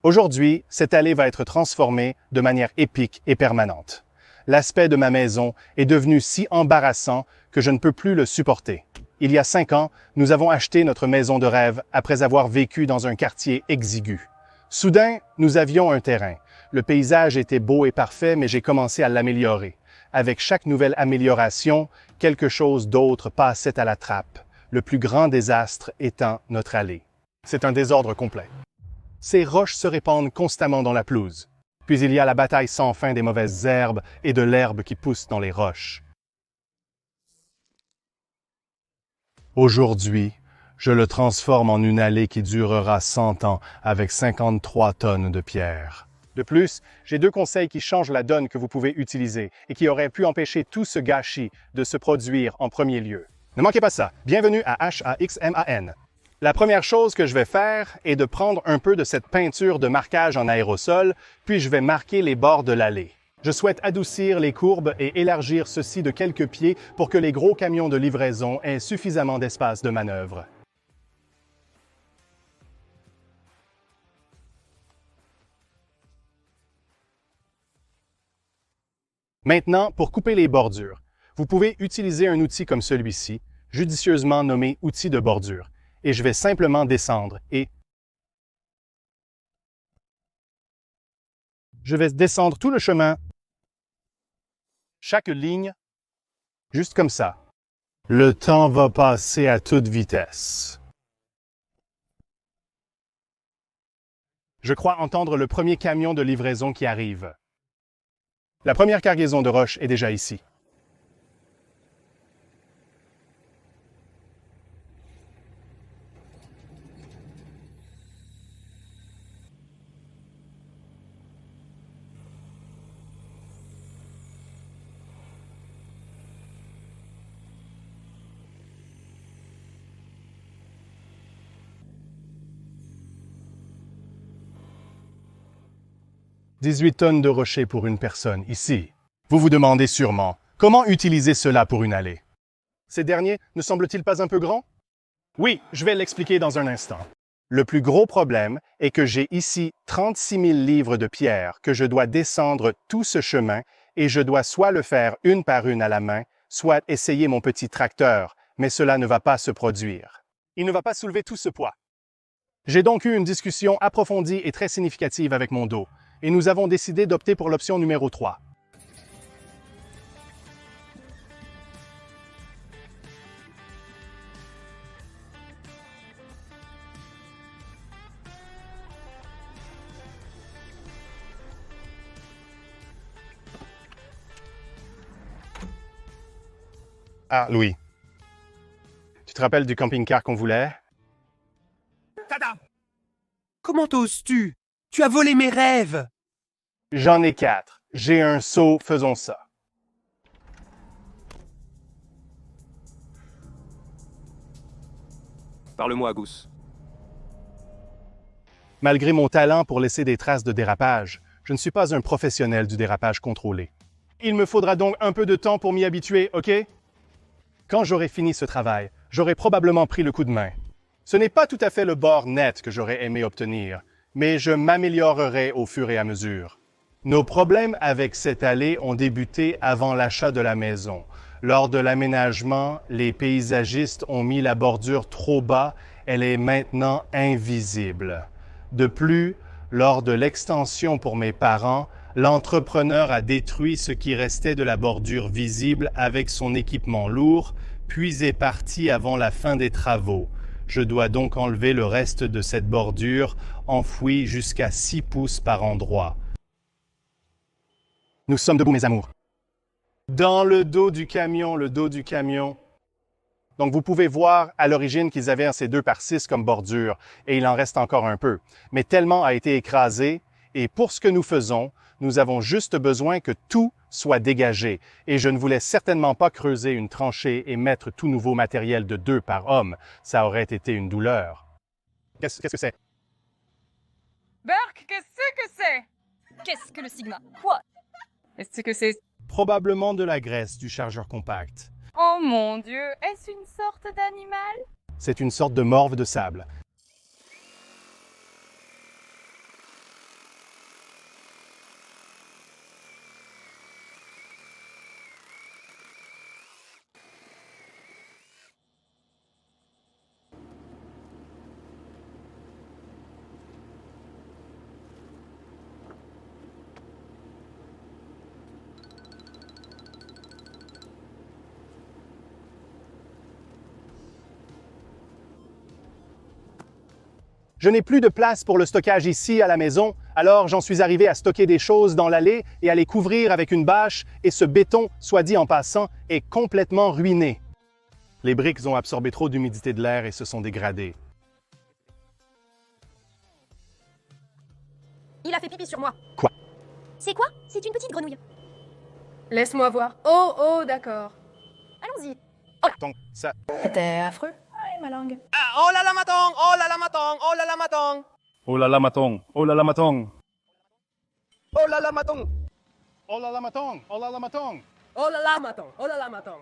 Aujourd'hui, cette allée va être transformée de manière épique et permanente. L'aspect de ma maison est devenu si embarrassant que je ne peux plus le supporter. Il y a 5 ans, nous avons acheté notre maison de rêve après avoir vécu dans un quartier exigu. Soudain, nous avions un terrain. Le paysage était beau et parfait, mais j'ai commencé à l'améliorer. Avec chaque nouvelle amélioration, quelque chose d'autre passait à la trappe, le plus grand désastre étant notre allée. C'est un désordre complet. Ces roches se répandent constamment dans la pelouse. Puis il y a la bataille sans fin des mauvaises herbes et de l'herbe qui pousse dans les roches. Aujourd'hui, je le transforme en une allée qui durera 100 ans avec 53 tonnes de pierre. De plus, j'ai 2 conseils qui changent la donne que vous pouvez utiliser et qui auraient pu empêcher tout ce gâchis de se produire en premier lieu. Ne manquez pas ça. Bienvenue à HAXMAN. La première chose que je vais faire est de prendre un peu de cette peinture de marquage en aérosol, puis je vais marquer les bords de l'allée. Je souhaite adoucir les courbes et élargir ceci de quelques pieds pour que les gros camions de livraison aient suffisamment d'espace de manœuvre. Maintenant, pour couper les bordures, vous pouvez utiliser un outil comme celui-ci, judicieusement nommé outil de bordure, et je vais simplement descendre et je vais descendre tout le chemin, chaque ligne, juste comme ça. Le temps va passer à toute vitesse. Je crois entendre le premier camion de livraison qui arrive. La première cargaison de roches est déjà ici. « 18 tonnes de rochers pour une personne, ici. Vous vous demandez sûrement, comment utiliser cela pour une allée? Ces derniers ne semblent-ils pas un peu grands? Oui, je vais l'expliquer dans un instant. Le plus gros problème est que j'ai ici 36 000 livres de pierre que je dois descendre tout ce chemin et je dois soit le faire une par une à la main, soit essayer mon petit tracteur, mais cela ne va pas se produire. Il ne va pas soulever tout ce poids. J'ai donc eu une discussion approfondie et très significative avec mon dos, et nous avons décidé d'opter pour l'option numéro 3. Ah, Louis. Tu te rappelles du camping-car qu'on voulait? Tada! Comment oses-tu? Tu as volé mes rêves! J'en ai 4. J'ai un seau, faisons ça. Parle-moi, Gus. Malgré mon talent pour laisser des traces de dérapage, je ne suis pas un professionnel du dérapage contrôlé. Il me faudra donc un peu de temps pour m'y habituer, OK? Quand j'aurai fini ce travail, j'aurai probablement pris le coup de main. Ce n'est pas tout à fait le bord net que j'aurais aimé obtenir, mais je m'améliorerai au fur et à mesure. Nos problèmes avec cette allée ont débuté avant l'achat de la maison. Lors de l'aménagement, les paysagistes ont mis la bordure trop bas, elle est maintenant invisible. De plus, lors de l'extension pour mes parents, l'entrepreneur a détruit ce qui restait de la bordure visible avec son équipement lourd, puis est parti avant la fin des travaux. Je dois donc enlever le reste de cette bordure, enfouie jusqu'à 6 pouces par endroit. Nous sommes debout, mes amours. Dans le dos du camion, le dos du camion. Donc, vous pouvez voir à l'origine qu'ils avaient ces 2 par 6 comme bordure, et il en reste encore un peu. Mais tellement a été écrasé, et pour ce que nous faisons, nous avons juste besoin que tout soit dégagé, et je ne voulais certainement pas creuser une tranchée et mettre tout nouveau matériel de 2 par homme. Ça aurait été une douleur. Qu'est-ce que c'est? Burke, qu'est-ce que c'est? Qu'est-ce que le Sigma? Quoi? Est-ce que c'est... Probablement de la graisse du chargeur compact. Oh mon Dieu, est-ce une sorte d'animal? C'est une sorte de morve de sable. Je n'ai plus de place pour le stockage ici à la maison, alors j'en suis arrivé à stocker des choses dans l'allée et à les couvrir avec une bâche, et ce béton, soit dit en passant, est complètement ruiné. Les briques ont absorbé trop d'humidité de l'air et se sont dégradées. Il a fait pipi sur moi. Quoi? C'est quoi? C'est une petite grenouille. Laisse-moi voir. Oh, d'accord. Allons-y. Donc, ça... C'était affreux. Ma langue. Ah, oh là là, ma tongue! Oh là là, ma tongue! Oh là là, ma tongue! Oh là là, ma tongue. Oh là là, ma tongue. Oh là là, ma tongue! Oh là là, ma tongue! Oh là là, ma tongue! Oh là là, ma tongue. Oh là là, ma tongue.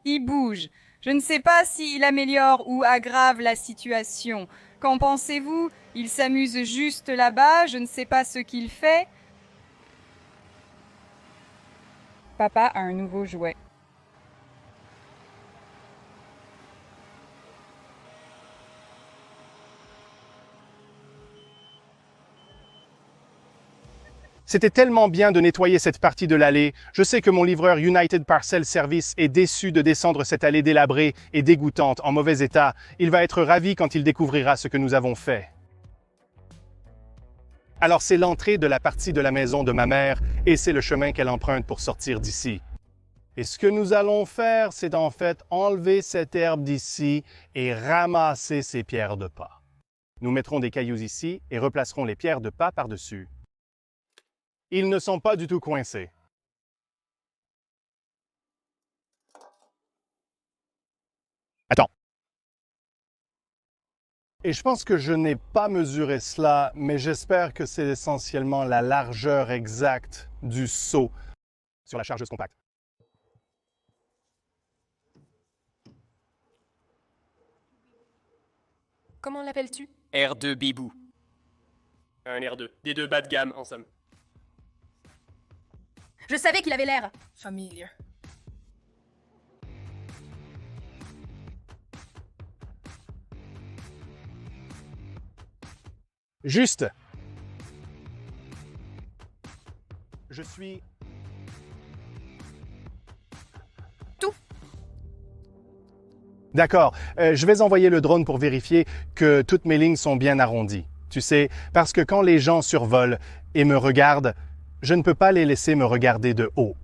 Il bouge. Je ne sais pas s'il améliore ou aggrave la situation. Qu'en pensez-vous? Il s'amuse juste là-bas, je ne sais pas ce qu'il fait. Papa a un nouveau jouet. C'était tellement bien de nettoyer cette partie de l'allée. Je sais que mon livreur United Parcel Service est déçu de descendre cette allée délabrée et dégoûtante, en mauvais état. Il va être ravi quand il découvrira ce que nous avons fait. Alors c'est l'entrée de la partie de la maison de ma mère et c'est le chemin qu'elle emprunte pour sortir d'ici. Et ce que nous allons faire, c'est en fait enlever cette herbe d'ici et ramasser ces pierres de pas. Nous mettrons des cailloux ici et replacerons les pierres de pas par-dessus. Ils ne sont pas du tout coincés. Attends. Et je pense que je n'ai pas mesuré cela, mais j'espère que c'est essentiellement la largeur exacte du seau sur la chargeuse compacte. Comment l'appelles-tu? R2 Bibou. Un R2. Des deux bas de gamme, en somme. Je savais qu'il avait l'air. Familier. Juste. Je suis... Tout. D'accord. Je vais envoyer le drone pour vérifier que toutes mes lignes sont bien arrondies. Tu sais, parce que quand les gens survolent et me regardent, je ne peux pas les laisser me regarder de haut.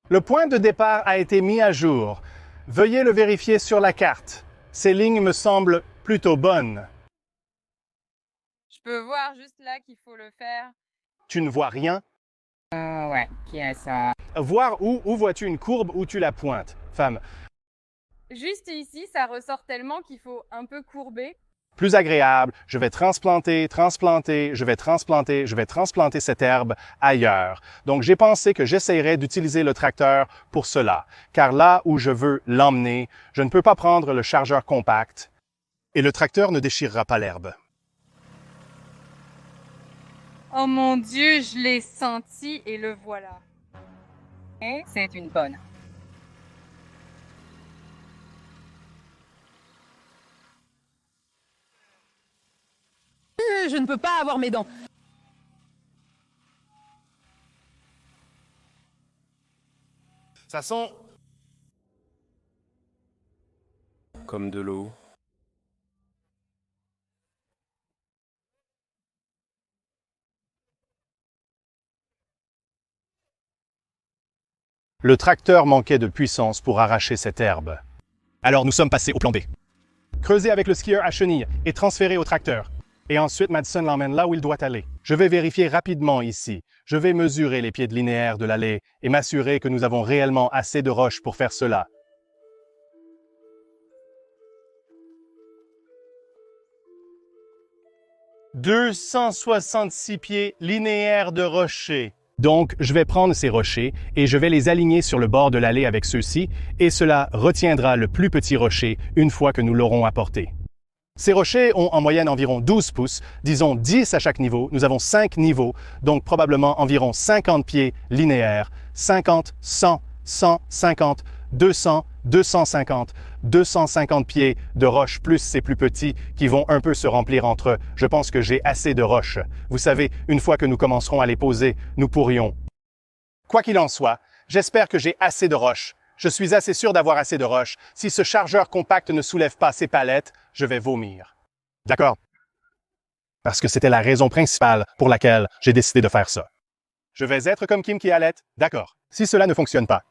Le point de départ a été mis à jour. Veuillez le vérifier sur la carte. Ces lignes me semblent plutôt bonnes. Je peux voir juste là qu'il faut le faire. Tu ne vois rien? Ouais, qui est ça? Voir où vois-tu une courbe où tu la pointes, femme? Juste ici, ça ressort tellement qu'il faut un peu courber. Plus agréable, je vais transplanter cette herbe ailleurs. Donc, j'ai pensé que j'essayerais d'utiliser le tracteur pour cela, car là où je veux l'emmener, je ne peux pas prendre le chargeur compact et le tracteur ne déchirera pas l'herbe. Oh mon Dieu, je l'ai senti et le voilà. Et c'est une bonne. Je ne peux pas avoir mes dents. Ça sent... Comme de l'eau. Le tracteur manquait de puissance pour arracher cette herbe. Alors nous sommes passés au plan B. Creuser avec le skieur à chenille et transférer au tracteur. Et ensuite, Madison l'emmène là où il doit aller. Je vais vérifier rapidement ici. Je vais mesurer les pieds de linéaire de l'allée et m'assurer que nous avons réellement assez de roches pour faire cela. « 266 pieds linéaires de rochers. » Donc, je vais prendre ces rochers et je vais les aligner sur le bord de l'allée avec ceux-ci et cela retiendra le plus petit rocher une fois que nous l'aurons apporté. Ces rochers ont en moyenne environ 12 pouces, disons 10 à chaque niveau. Nous avons 5 niveaux, donc probablement environ 50 pieds linéaires. 50, 100, 150, 200, 250, 250 pieds de roches plus ces plus petits qui vont un peu se remplir entre eux. Je pense que j'ai assez de roches. Vous savez, une fois que nous commencerons à les poser, nous pourrions. Quoi qu'il en soit, j'espère que j'ai assez de roches. Je suis assez sûr d'avoir assez de roches. Si ce chargeur compact ne soulève pas ces palettes, je vais vomir. D'accord. Parce que c'était la raison principale pour laquelle j'ai décidé de faire ça. Je vais être comme Kim qui allait. D'accord. Si cela ne fonctionne pas.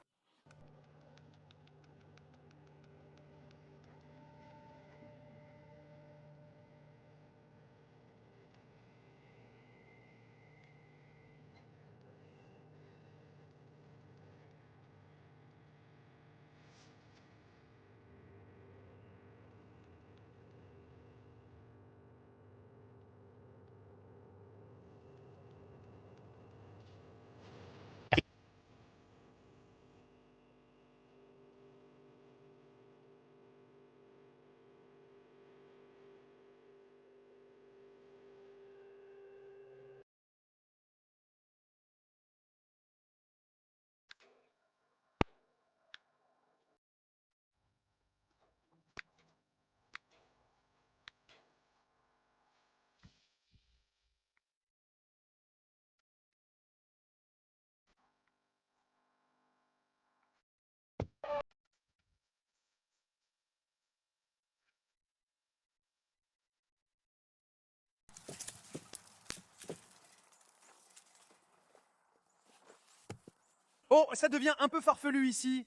Oh, ça devient un peu farfelu ici.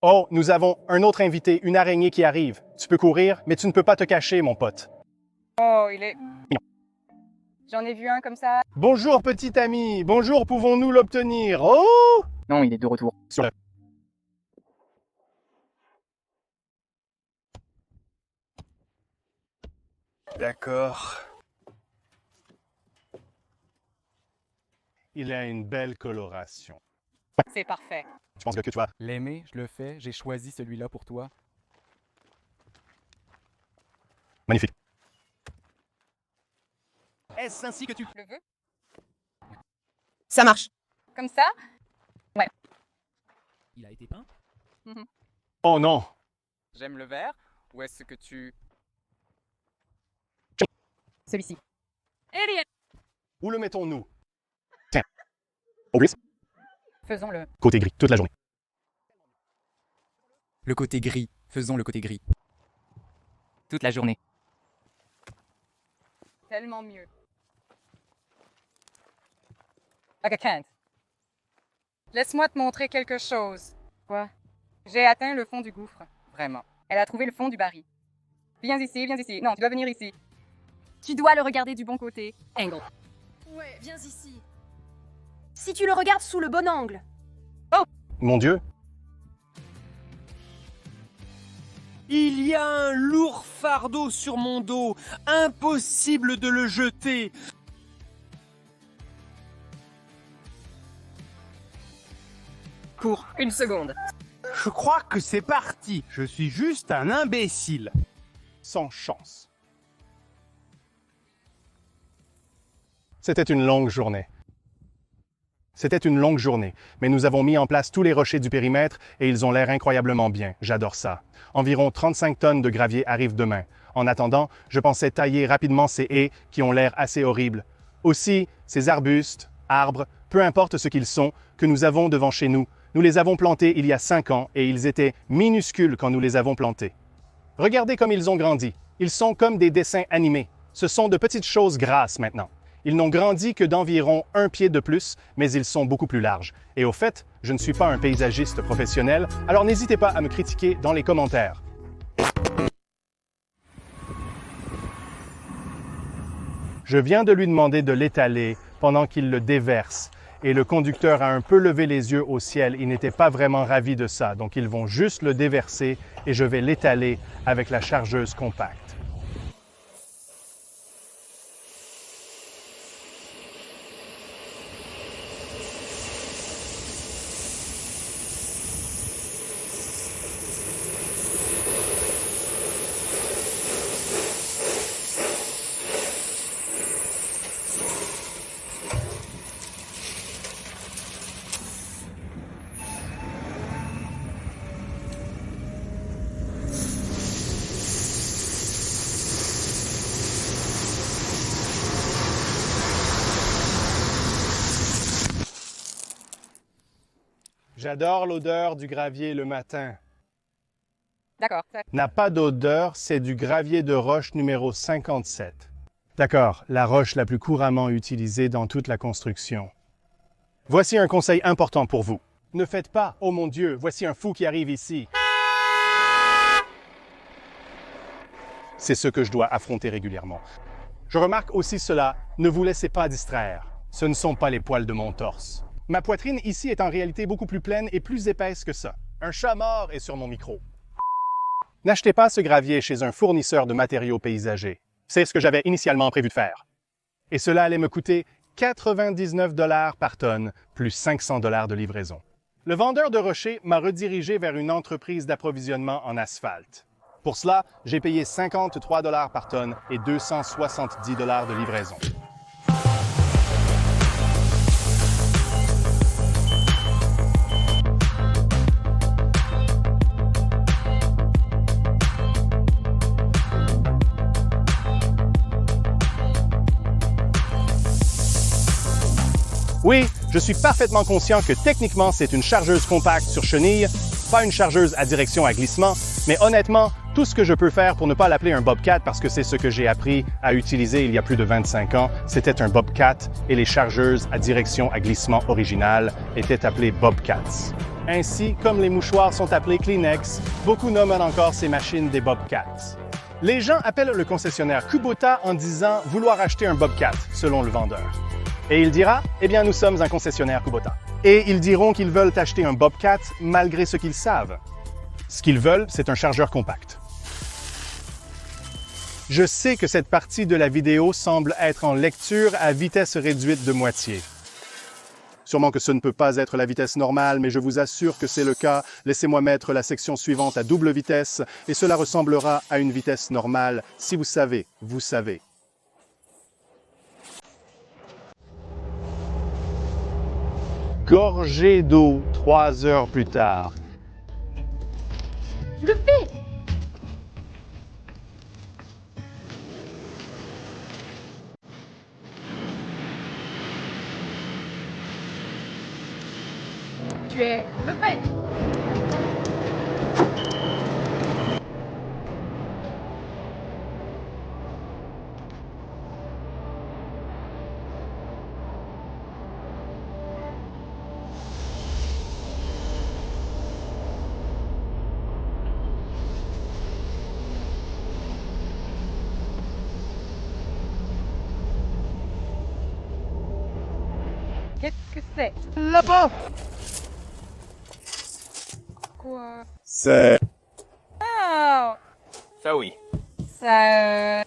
Oh, nous avons un autre invité, une araignée qui arrive. Tu peux courir, mais tu ne peux pas te cacher, mon pote. Oh, il est... J'en ai vu un comme ça. Bonjour, petit ami. Bonjour, pouvons-nous l'obtenir? Oh! Non, il est de retour. Sur le... D'accord. Il a une belle coloration. C'est parfait. Je pense que tu vas... L'aimer, je le fais. J'ai choisi celui-là pour toi. Magnifique. Est-ce ainsi que tu... Le veux? Ça marche. Comme ça? Il a été peint? Oh non! J'aime le vert. Ou est-ce que tu... Celui-ci. Elliot! Où le mettons-nous? Tiens. Au gris. Faisons-le. Côté gris, toute la journée. Le côté gris. Faisons le côté gris. Toute la journée. Tellement mieux. Like I can't. Laisse-moi te montrer quelque chose. Quoi? J'ai atteint le fond du gouffre. Vraiment. Elle a trouvé le fond du baril. Viens ici, viens ici. Non, tu dois venir ici. Tu dois le regarder du bon côté. Angle. Ouais, viens ici. Si tu le regardes sous le bon angle. Mon Dieu! Il y a un lourd fardeau sur mon dos. Impossible de le jeter. Cours, 1 seconde. Je crois que c'est parti. Je suis juste un imbécile. Sans chance. C'était une longue journée. C'était une longue journée, mais nous avons mis en place tous les rochers du périmètre et ils ont l'air incroyablement bien. J'adore ça. Environ 35 tonnes de gravier arrivent demain. En attendant, je pensais tailler rapidement ces haies qui ont l'air assez horribles. Aussi, ces arbustes, arbres, peu importe ce qu'ils sont, que nous avons devant chez nous. Nous les avons plantés il y a 5 ans et ils étaient minuscules quand nous les avons plantés. Regardez comme ils ont grandi. Ils sont comme des dessins animés. Ce sont de petites choses grasses maintenant. Ils n'ont grandi que d'environ 1 pied de plus, mais ils sont beaucoup plus larges. Et au fait, je ne suis pas un paysagiste professionnel, alors n'hésitez pas à me critiquer dans les commentaires. Je viens de lui demander de l'étaler pendant qu'il le déverse. Et le conducteur a un peu levé les yeux au ciel. Il n'était pas vraiment ravi de ça. Donc ils vont juste le déverser et je vais l'étaler avec la chargeuse compacte. J'adore l'odeur du gravier le matin. D'accord. N'a pas d'odeur, c'est du gravier de roche numéro 57. D'accord, la roche la plus couramment utilisée dans toute la construction. Voici un conseil important pour vous. Ne faites pas « Oh mon Dieu, voici un fou qui arrive ici ». C'est ce que je dois affronter régulièrement. Je remarque aussi cela, ne vous laissez pas distraire. Ce ne sont pas les poils de mon torse. Ma poitrine ici est en réalité beaucoup plus pleine et plus épaisse que ça. Un chat mort est sur mon micro. N'achetez pas ce gravier chez un fournisseur de matériaux paysagers. C'est ce que j'avais initialement prévu de faire. Et cela allait me coûter 99 $ par tonne, plus 500 $ de livraison. Le vendeur de rochers m'a redirigé vers une entreprise d'approvisionnement en asphalte. Pour cela, j'ai payé 53 $ par tonne et 270 $ de livraison. Oui, je suis parfaitement conscient que techniquement, c'est une chargeuse compacte sur chenille, pas une chargeuse à direction à glissement, mais honnêtement, tout ce que je peux faire pour ne pas l'appeler un Bobcat, parce que c'est ce que j'ai appris à utiliser il y a plus de 25 ans, c'était un Bobcat et les chargeuses à direction à glissement originales étaient appelées Bobcats. Ainsi, comme les mouchoirs sont appelés Kleenex, beaucoup nomment encore ces machines des Bobcats. Les gens appellent le concessionnaire Kubota en disant vouloir acheter un Bobcat, selon le vendeur. Et il dira, eh bien, nous sommes un concessionnaire Kubota. Et ils diront qu'ils veulent acheter un Bobcat malgré ce qu'ils savent. Ce qu'ils veulent, c'est un chargeur compact. Je sais que cette partie de la vidéo semble être en lecture à vitesse réduite de moitié. Sûrement que ce ne peut pas être la vitesse normale, mais je vous assure que c'est le cas. Laissez-moi mettre la section suivante à double vitesse et cela ressemblera à une vitesse normale. Si vous savez, vous savez. Gorgée d'eau 3 heures plus tard. Je le fais! Tu es le fait! Qu'est-ce que c'est? Là-bas! Quoi? C'est... Oh! Ça oui. Ça...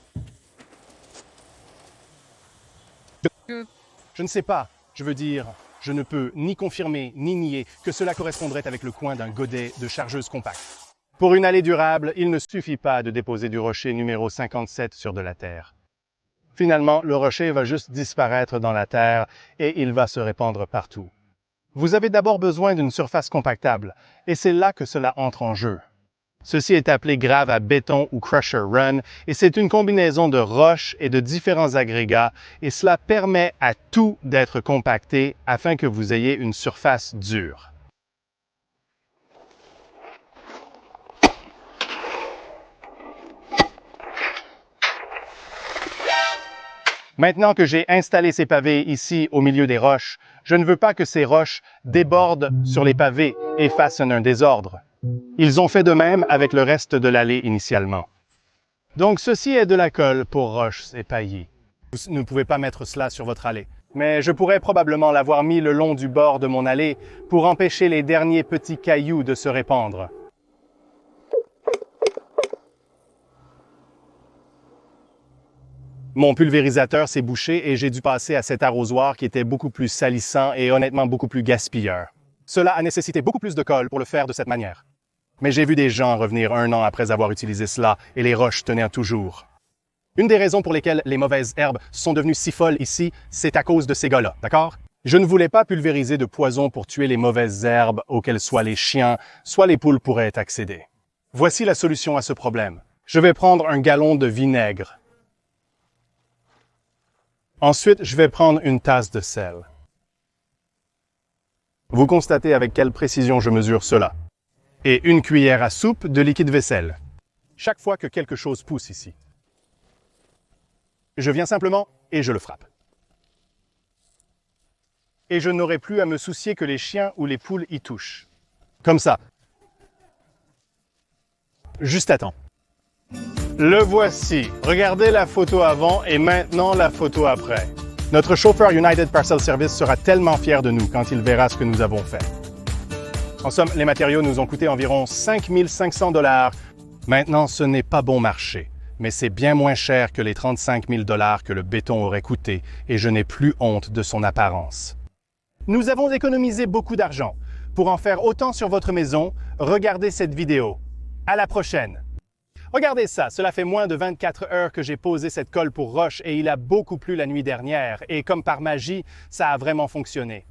Je ne sais pas. Je veux dire, je ne peux ni confirmer ni nier que cela correspondrait avec le coin d'un godet de chargeuse compacte. Pour une allée durable, il ne suffit pas de déposer du rocher numéro 57 sur de la terre. Finalement, le rocher va juste disparaître dans la terre et il va se répandre partout. Vous avez d'abord besoin d'une surface compactable, et c'est là que cela entre en jeu. Ceci est appelé grave à béton ou crusher run, et c'est une combinaison de roches et de différents agrégats, et cela permet à tout d'être compacté afin que vous ayez une surface dure. Maintenant que j'ai installé ces pavés ici au milieu des roches, je ne veux pas que ces roches débordent sur les pavés et fassent un désordre. Ils ont fait de même avec le reste de l'allée initialement. Donc ceci est de la colle pour roches et paillis. Vous ne pouvez pas mettre cela sur votre allée. Mais je pourrais probablement l'avoir mis le long du bord de mon allée pour empêcher les derniers petits cailloux de se répandre. Mon pulvérisateur s'est bouché et j'ai dû passer à cet arrosoir qui était beaucoup plus salissant et honnêtement beaucoup plus gaspilleur. Cela a nécessité beaucoup plus de colle pour le faire de cette manière. Mais j'ai vu des gens revenir 1 an après avoir utilisé cela et les roches tenaient toujours. Une des raisons pour lesquelles les mauvaises herbes sont devenues si folles ici, c'est à cause de ces gars-là, d'accord? Je ne voulais pas pulvériser de poison pour tuer les mauvaises herbes auxquelles soit les chiens, soit les poules pourraient accéder. Voici la solution à ce problème. Je vais prendre un gallon de vinaigre. Ensuite, je vais prendre une tasse de sel. Vous constatez avec quelle précision je mesure cela. Et une cuillère à soupe de liquide vaisselle. Chaque fois que quelque chose pousse ici. Je viens simplement et je le frappe. Et je n'aurai plus à me soucier que les chiens ou les poules y touchent. Comme ça. Juste à temps. Le voici. Regardez la photo avant et maintenant la photo après. Notre chauffeur United Parcel Service sera tellement fier de nous quand il verra ce que nous avons fait. En somme, les matériaux nous ont coûté environ 5 500 $. Maintenant, ce n'est pas bon marché, mais c'est bien moins cher que les 35 000 $ que le béton aurait coûté et je n'ai plus honte de son apparence. Nous avons économisé beaucoup d'argent. Pour en faire autant sur votre maison, regardez cette vidéo. À la prochaine! Regardez ça, cela fait moins de 24 heures que j'ai posé cette colle pour roche et il a beaucoup plu la nuit dernière et comme par magie, ça a vraiment fonctionné.